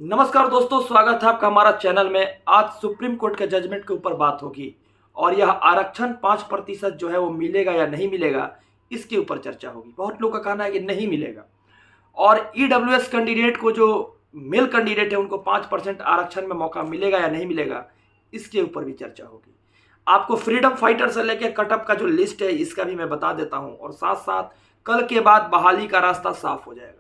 नमस्कार दोस्तों, स्वागत है आपका हमारा चैनल में। आज सुप्रीम कोर्ट के जजमेंट के ऊपर बात होगी और यह आरक्षण 5% जो है वो मिलेगा या नहीं मिलेगा, इसके ऊपर चर्चा होगी। बहुत लोगों का कहना है कि नहीं मिलेगा और ईडब्ल्यूएस कैंडिडेट को, जो मेल कैंडिडेट है, उनको 5% आरक्षण में मौका मिलेगा या नहीं मिलेगा, इसके ऊपर भी चर्चा होगी। आपको फ्रीडम फाइटर से लेकर कटअप का जो लिस्ट है इसका भी मैं बता देता हूँ और साथ साथ कल के बाद बहाली का रास्ता साफ हो जाएगा।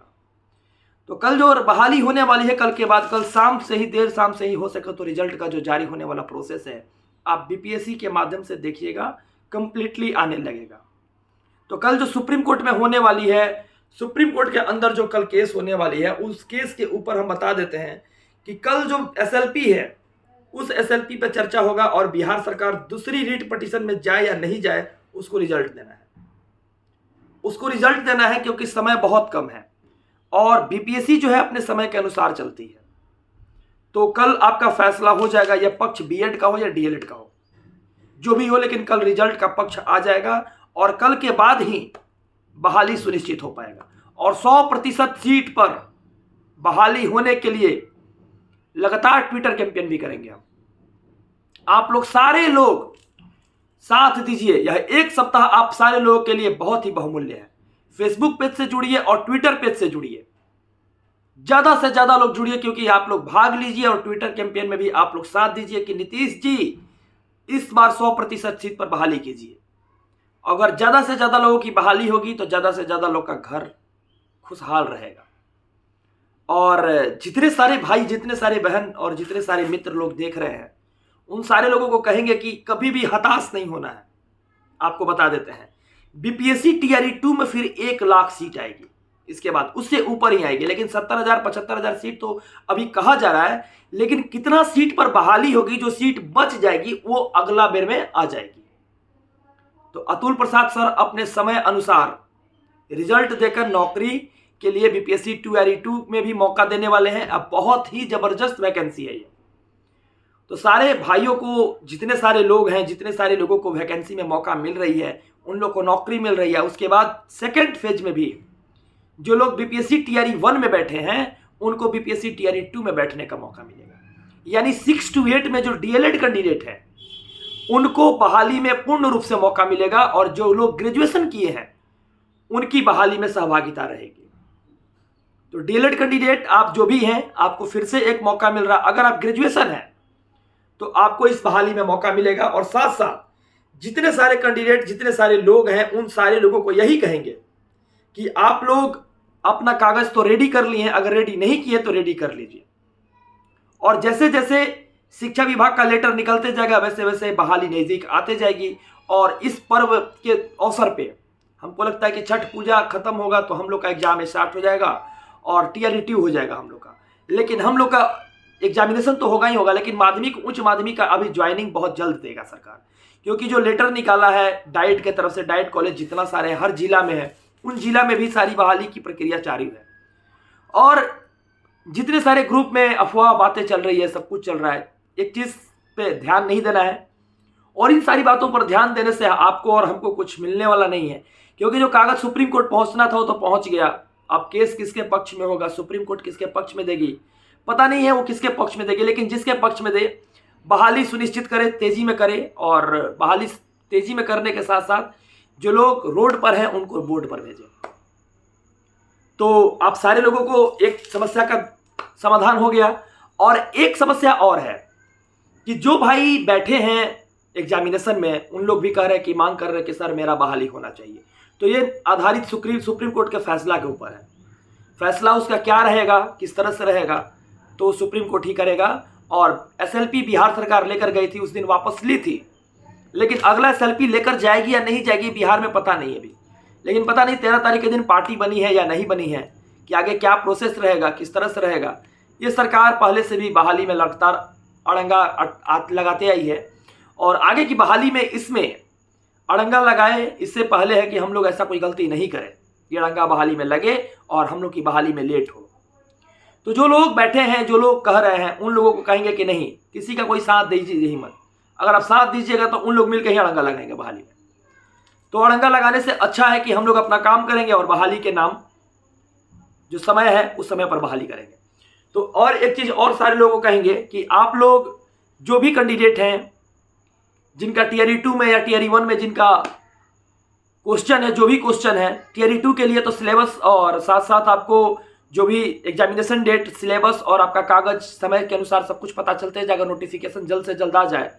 तो कल जो बहाली होने वाली है, कल के बाद, कल शाम से ही, देर शाम से ही हो सके तो रिजल्ट का जो जारी होने वाला प्रोसेस है, आप बीपीएससी के माध्यम से देखिएगा, कंप्लीटली आने लगेगा। तो कल जो सुप्रीम कोर्ट में होने वाली है, सुप्रीम कोर्ट के अंदर जो कल केस होने वाली है, उस केस के ऊपर हम बता देते हैं कि कल जो एसएलपी है, उस एसएलपी पे चर्चा होगा और बिहार सरकार दूसरी रीट पिटीशन में जाए या नहीं जाए, उसको रिजल्ट देना है। उसको रिजल्ट देना है क्योंकि समय बहुत कम है और बीपीएससी जो है अपने समय के अनुसार चलती है। तो कल आपका फैसला हो जाएगा, यह पक्ष बीएड का हो या डीएलएड का हो, जो भी हो, लेकिन कल रिजल्ट का पक्ष आ जाएगा और कल के बाद ही बहाली सुनिश्चित हो पाएगा। और 100% सीट पर बहाली होने के लिए लगातार ट्विटर कैंपेन भी करेंगे हम। आप लोग सारे लोग साथ दीजिए, यह एक सप्ताह आप सारे लोगों के लिए बहुत ही बहुमूल्य है। फेसबुक पेज से जुड़िए और ट्विटर पेज से जुड़िए, ज्यादा से ज्यादा लोग जुड़िए, क्योंकि आप लोग भाग लीजिए और ट्विटर कैंपेन में भी आप लोग साथ दीजिए कि नीतीश जी इस बार 100% सीट पर बहाली कीजिए। अगर ज्यादा से ज्यादा लोगों की बहाली होगी तो ज्यादा से ज्यादा लोग का घर खुशहाल रहेगा। और जितने सारे भाई, जितने सारे बहन और जितने सारे मित्र लोग देख रहे हैं, उन सारे लोगों को कहेंगे कि कभी भी हताश नहीं होना है। आपको बता देते हैं, बीपीएससी टीआरई 2 में फिर 1 लाख सीट आएगी, इसके बाद उससे ऊपर ही आएगी। लेकिन 70,000 75,000 सीट तो अभी कहा जा रहा है, लेकिन कितना सीट पर बहाली होगी, जो सीट बच जाएगी वो अगला बेर में आ जाएगी। तो अतुल प्रसाद सर अपने समय अनुसार रिजल्ट देकर नौकरी के लिए बीपीएससी टीआरई 2 में भी मौका देने वाले हैं। अब बहुत ही जबरदस्त वैकेंसी है ये। तो सारे भाइयों को, जितने सारे लोग हैं, जितने सारे लोगों को वैकेंसी में मौका मिल रही है, उन लोग को नौकरी मिल रही है। उसके बाद सेकंड फेज में भी जो लोग बीपीएससी टीआरई 1 में बैठे हैं, उनको बीपीएससी टीआरई 2 में बैठने का मौका मिलेगा। यानी 6 to 8 में जो डीएलएड कैंडिडेट है, उनको बहाली में पूर्ण रूप से मौका मिलेगा और जो लोग ग्रेजुएशन किए हैं, उनकी बहाली में सहभागिता रहेगी। तो डीएलएड कैंडिडेट आप जो भी हैं, आपको फिर से एक मौका मिल रहा। अगर आप ग्रेजुएशन है तो आपको इस बहाली में मौका मिलेगा। और साथ साथ जितने सारे कैंडिडेट, जितने सारे लोग हैं, उन सारे लोगों को यही कहेंगे कि आप लोग अपना कागज तो रेडी कर लिए हैं, अगर रेडी नहीं किए तो रेडी कर लीजिए। और जैसे जैसे शिक्षा विभाग का लेटर निकलते जाएगा, वैसे वैसे बहाली नजदीक आते जाएगी। और इस पर्व के अवसर पे हमको लगता है कि छठ पूजा खत्म होगा तो हम लोग का एग्जाम स्टार्ट हो जाएगा और टीआरई 2 हो जाएगा हम लोग का। लेकिन हम लोग का एग्जामिनेशन तो होगा ही होगा, लेकिन माध्यमिक, उच्च माध्यमिक का अभी ज्वाइनिंग बहुत जल्द देगा सरकार, क्योंकि जो लेटर निकाला है डाइट के तरफ से, डाइट कॉलेज जितना सारे हर जिला में है, उन जिला में भी सारी बहाली की प्रक्रिया जारी है। और जितने सारे ग्रुप में अफवाह बातें चल रही है, सब कुछ चल रहा है, एक चीज पे ध्यान नहीं देना है। और इन सारी बातों पर ध्यान देने से आपको और हमको कुछ मिलने वाला नहीं है, क्योंकि जो कागज सुप्रीम कोर्ट पहुंचना था वो तो पहुंच गया। अब केस किसके पक्ष में होगा, सुप्रीम कोर्ट किसके पक्ष में देगी, पता नहीं है वो किसके पक्ष में देगी। लेकिन जिसके पक्ष में दे, बहाली सुनिश्चित करे, तेजी में करे। और बहाली तेजी में करने के साथ साथ जो लोग रोड पर हैं उनको बोर्ड पर भेजें। तो आप सारे लोगों को एक समस्या का समाधान हो गया। और एक समस्या और है कि जो भाई बैठे हैं एग्जामिनेशन में, उन लोग भी कह रहे हैं कि, मांग कर रहे हैं कि सर मेरा बहाली होना चाहिए। तो ये आधारित सुप्रीम कोर्ट के फैसला के ऊपर है। फैसला उसका क्या रहेगा, किस तरह से रहेगा, तो सुप्रीम कोर्ट ही करेगा। और एसएलपी बिहार सरकार लेकर गई थी, उस दिन वापस ली थी, लेकिन अगला एसएलपी लेकर जाएगी या नहीं जाएगी बिहार में पता नहीं अभी। लेकिन पता नहीं 13 तारीख के दिन पार्टी बनी है या नहीं बनी है, कि आगे क्या प्रोसेस रहेगा, किस तरह से रहेगा। ये सरकार पहले से भी बहाली में लगातार अड़ंगा लगाते आई है और आगे की बहाली में इसमें अड़ंगा लगाए, इससे पहले है कि हम लोग ऐसा कोई गलती नहीं करें, ये अड़ंगा बहाली में लगे और हम लोग की बहाली में लेट हो। तो जो लोग बैठे हैं, जो लोग कह रहे हैं, उन लोगों को कहेंगे कि नहीं, किसी का कोई साथ दीजिए ही मत। अगर आप साथ दीजिएगा तो उन लोग मिलकर ही अड़ंगा लगाएंगे बहाली में। तो अड़ंगा लगाने से अच्छा है कि हम लोग अपना काम करेंगे और बहाली के नाम जो समय है उस समय पर बहाली करेंगे। तो और एक चीज और सारे लोगों को कहेंगे कि आप लोग जो भी कैंडिडेट हैं जिनका टीआरई 2 में या टीआरई 1 में जिनका क्वेश्चन है, जो भी क्वेश्चन है टीआरई 2 के लिए, तो सिलेबस और साथ साथ आपको जो भी एग्जामिनेशन डेट, सिलेबस और आपका कागज समय के अनुसार सब कुछ पता चलते जाएगा। नोटिफिकेशन जल्द से जल्द आ जाए,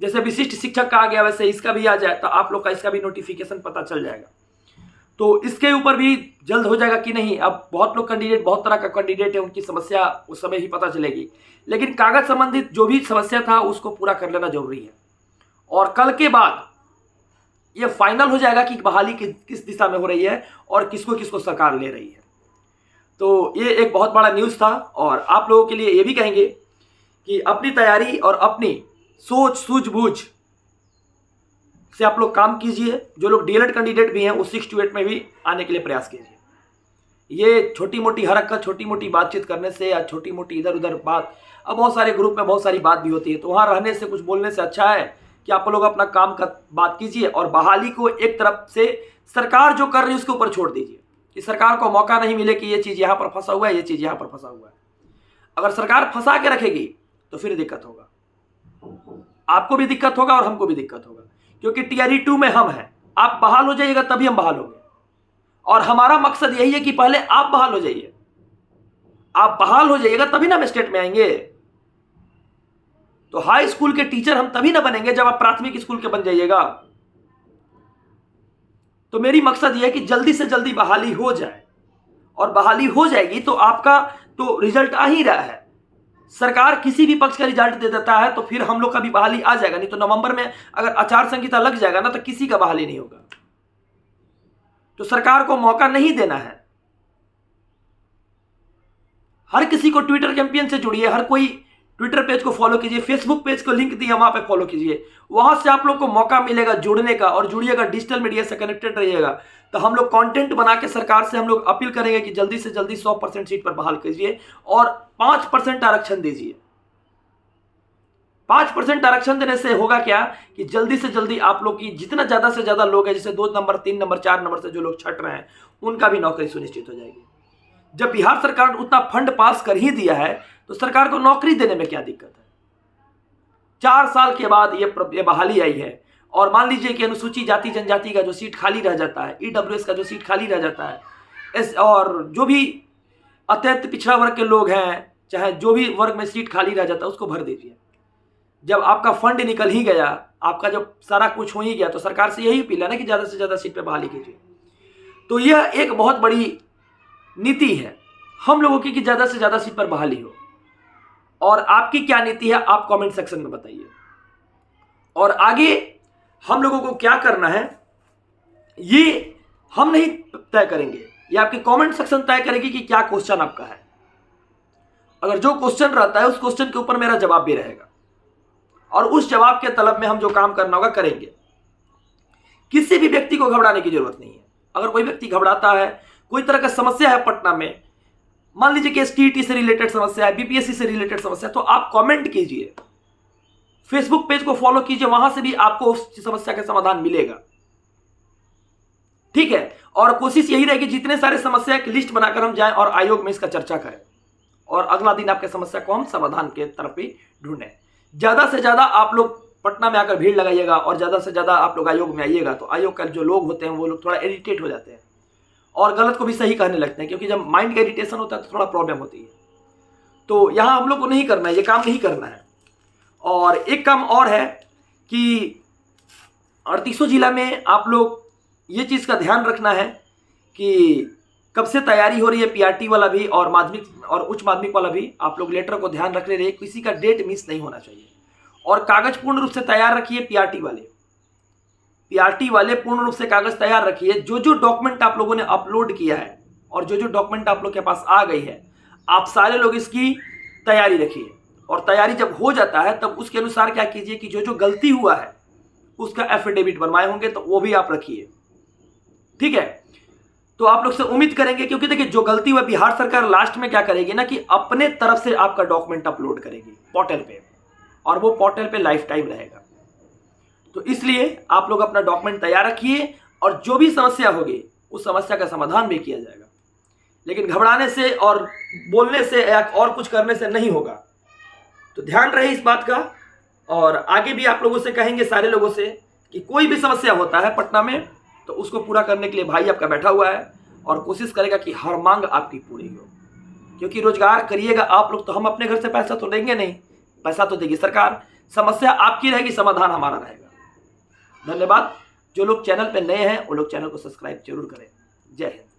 जैसे विशिष्ट शिक्षक का आ गया वैसे इसका भी आ जाए, तो आप लोग का इसका भी नोटिफिकेशन पता चल जाएगा। तो इसके ऊपर भी जल्द हो जाएगा कि नहीं। अब बहुत लोग कैंडिडेट, बहुत तरह का कैंडिडेट है, उनकी समस्या उस समय ही पता चलेगी, लेकिन कागज संबंधित जो भी समस्या था उसको पूरा कर लेना जरूरी है। और कल के बाद ये फाइनल हो जाएगा कि बहाली किस दिशा में हो रही है और किसको किसको सरकार ले रही है। तो ये एक बहुत बड़ा न्यूज़ था और आप लोगों के लिए ये भी कहेंगे कि अपनी तैयारी और अपनी सोच सूझबूझ से आप लोग काम कीजिए। जो लोग डीएलएड कैंडिडेट भी हैं वो 6 to 8 में भी आने के लिए प्रयास कीजिए। ये छोटी मोटी हरकत, छोटी मोटी बातचीत करने से या छोटी मोटी इधर उधर बात, अब बहुत सारे ग्रुप में बहुत सारी बात भी होती है, तो वहाँ रहने से, कुछ बोलने से अच्छा है कि आप लोग अपना काम का बात कीजिए और बहाली को एक तरफ से सरकार जो कर रही है उसके ऊपर छोड़ दीजिए कि सरकार को मौका नहीं मिले कि ये चीज़ यहाँ पर फंसा हुआ है, ये चीज़ यहाँ पर फंसा हुआ है। अगर सरकार फंसा के रखेगी तो फिर दिक्कत होगा, आपको भी दिक्कत होगा और हमको भी दिक्कत होगा, क्योंकि टीआरई 2 में हम हैं। आप बहाल हो जाइएगा तभी हम बहाल होंगे, और हमारा मकसद यही है कि पहले आप बहाल हो जाइए। आप बहाल हो जाइएगा तभी ना हम स्टेट में आएंगे। तो हाई स्कूल के टीचर हम तभी ना बनेंगे जब आप प्राथमिक स्कूल के बन जाइएगा। तो मेरी मकसद यह है कि जल्दी से जल्दी बहाली हो जाए, और बहाली हो जाएगी तो आपका तो रिजल्ट आ ही रहा है। सरकार किसी भी पक्ष का रिजल्ट दे देता है तो फिर हम लोग का भी बहाली आ जाएगा, नहीं तो नवंबर में अगर आचार संहिता लग जाएगा ना तो किसी का बहाली नहीं होगा। तो सरकार को मौका नहीं देना है। हर किसी को ट्विटर कैंपेन से जुड़िए, हर कोई ट्विटर पेज को फॉलो कीजिए, फेसबुक पेज को लिंक दिया वहां पे फॉलो कीजिए, वहां से आप लोग को मौका मिलेगा जुड़ने का, और जुड़िएगा, डिजिटल मीडिया से कनेक्टेड रहिएगा। तो हम लोग कंटेंट बना के सरकार से हम लोग अपील करेंगे कि जल्दी से जल्दी 100% सीट पर बहाल कीजिए और 5% आरक्षण दीजिए। 5% आरक्षण देने से होगा क्या कि जल्दी से जल्दी आप लोग की जितना ज्यादा से ज्यादा लोग हैं, जैसे 2 नंबर 3 नंबर 4 नंबर से जो लोग छट रहे हैं, उनका भी नौकरी सुनिश्चित हो जाएगी। जब बिहार सरकार उतना फंड पास कर ही दिया है तो सरकार को नौकरी देने में क्या दिक्कत है। 4 साल के बाद ये बहाली आई है, और मान लीजिए कि अनुसूचित जाति जनजाति का जो सीट खाली रह जाता है, ईडब्ल्यूएस का जो सीट खाली रह जाता है, और जो भी अत्यंत पिछड़ा वर्ग के लोग हैं, चाहे जो भी वर्ग में सीट खाली रह जाता है उसको भर दीजिए। जब आपका फंड निकल ही गया, आपका जब सारा कुछ हो ही गया, तो सरकार से यही अपील है ना कि ज्यादा से ज्यादा सीट पे बहाली कीजिए। तो यह एक बहुत बड़ी नीति है हम लोगों की कि ज्यादा से ज्यादा सीट पर बहाली हो। और आपकी क्या नीति है आप कमेंट सेक्शन में बताइए। और आगे हम लोगों को क्या करना है ये हम नहीं तय करेंगे, ये आपके कमेंट सेक्शन तय करेगी कि क्या क्वेश्चन आपका है। अगर जो क्वेश्चन रहता है उस क्वेश्चन के ऊपर मेरा जवाब भी रहेगा, और उस जवाब के तलब में हम जो काम करना होगा करेंगे। किसी भी व्यक्ति को घबराने की जरूरत नहीं है। अगर कोई व्यक्ति घबराता है, कोई तरह का समस्या है पटना में, मान लीजिए कि एसटीईटी से रिलेटेड समस्या है, बीपीएससी से रिलेटेड समस्या है, तो आप कमेंट कीजिए, फेसबुक पेज को फॉलो कीजिए, वहां से भी आपको उस समस्या का समाधान मिलेगा। ठीक है, और कोशिश यही रहेगी जितने सारे समस्या की लिस्ट बनाकर हम जाएं और आयोग में इसका चर्चा करें, और अगला दिन आपके समस्या को हम समाधान के तरफ ही ढूंढें। ज्यादा से ज्यादा आप लोग पटना में आकर भीड़ लगाइएगा, और ज्यादा से ज्यादा आप लोग आयोग में आइएगा, तो आयोग का जो लोग होते हैं वो लोग थोड़ा इरिटेट हो जाते हैं और गलत को भी सही कहने लगते हैं, क्योंकि जब माइंड का इरिटेशन होता है तो थोड़ा प्रॉब्लम होती है। तो यहां हम लोग को नहीं करना है, ये काम नहीं करना है। और एक काम और है कि 38 जिला में आप लोग ये चीज का ध्यान रखना है कि कब से तैयारी हो रही है पीआरटी वाला भी और माध्यमिक और उच्च माध्यमिक वाला भी। आप लोग लेटर को ध्यान रख रहे, किसी का डेट मिस नहीं होना चाहिए, और कागज पूर्ण रूप से तैयार रखिए। पीआरटी वाले पूर्ण रूप से कागज तैयार रखिए। जो जो डॉक्यूमेंट आप लोगों ने अपलोड किया है और जो जो डॉक्यूमेंट आप लोग के पास आ गई है, आप सारे लोग इसकी तैयारी रखिए। और तैयारी जब हो जाता है तब उसके अनुसार क्या कीजिए कि जो जो गलती हुआ है उसका एफिडेविट बनवाए होंगे तो वो भी आप रखिए। ठीक है, तो आप लोग से उम्मीद करेंगे, क्योंकि देखिए जो गलती हुआ बिहार सरकार लास्ट में क्या करेगी ना कि अपने तरफ से आपका डॉक्यूमेंट अपलोड करेगी पोर्टल पे, और वो पोर्टल पे लाइफ टाइम रहेगा। तो इसलिए आप लोग अपना डॉक्यूमेंट तैयार रखिए, और जो भी समस्या होगी उस समस्या का समाधान भी किया जाएगा। लेकिन घबराने से और बोलने से या और कुछ करने से नहीं होगा। तो ध्यान रहे इस बात का, और आगे भी आप लोगों से कहेंगे, सारे लोगों से, कि कोई भी समस्या होता है पटना में तो उसको पूरा करने के लिए भाई आपका बैठा हुआ है और कोशिश करेगा कि हर मांग आपकी पूरी हो। क्योंकि रोजगार करिएगा आप लोग तो हम अपने घर से पैसा तो लेंगे नहीं, पैसा तो देगी सरकार। समस्या आपकी रहेगी, समाधान हमारा रहेगा। धन्यवाद। जो लोग चैनल पे नए हैं वो लोग चैनल को सब्सक्राइब जरूर करें। जय हिंद।